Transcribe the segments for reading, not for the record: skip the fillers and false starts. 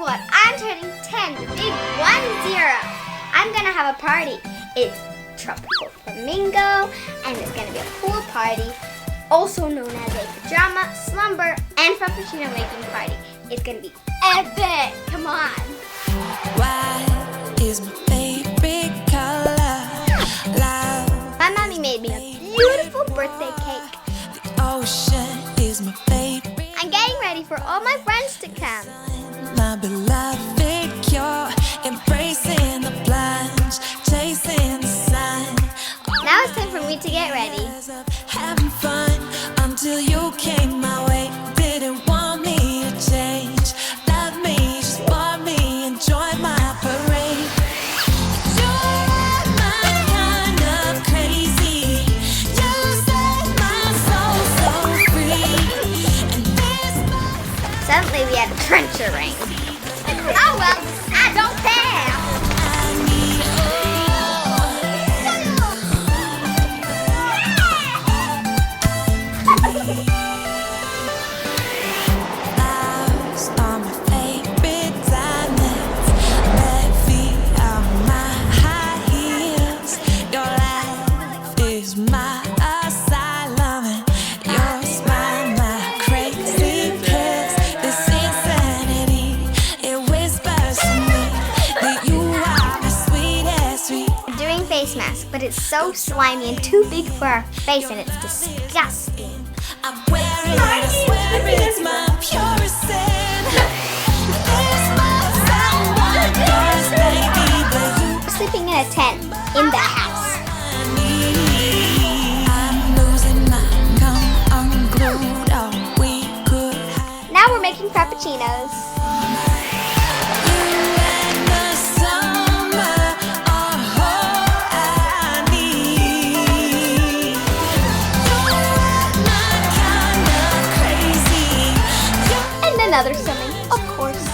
what? I'm turning 10, the big 1-0. I'm gonna have a party. It's Tropical Flamingo, and it's gonna be a pool party, also known as a pajama, slumber, and frappuccino making party. It's gonna be epic. Come on. White is my favorite color. Love. My mommy made me a beautiful birthday cake. The ocean is my favorite. I'm getting ready for all my friends to come. My beloved, you're embracing the plunge, chasing the sun. Now it's time for me to get ready. Having fun until you came my way. Didn't want me to change. Love me, just want me, enjoy my parade. You're my kind of crazy. You set my soul so free. And this Suddenly we had a trencher rain. Oh well, I don't care. I need flowers on my favorite diamonds. Red feet on my high heels. Your life is my asylum, and your smile my crazy pills. This insanity, it whispers to me that you are the sweetest sweet. I'm doing face mask, but it's so slimy and too big for our face, and it's disgusting. I wear it, I swear it's my purest sin. This must sound wondrous, baby, but you We're sleeping in a tent in the house. I'm losing my come unglued. All we could have. Now we're making frappuccinos. You and the summer are all I need. You're my kind of crazy. And another swimming, of course.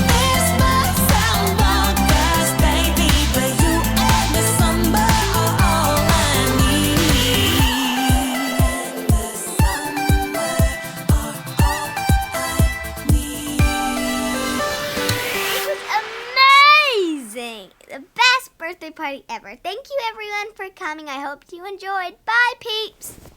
This must sound wondrous, baby, but you and the summer are all I need. The summer are all I need. It was amazing! The best birthday party ever. Thank you everyone for coming. I hope you enjoyed. Bye, peeps!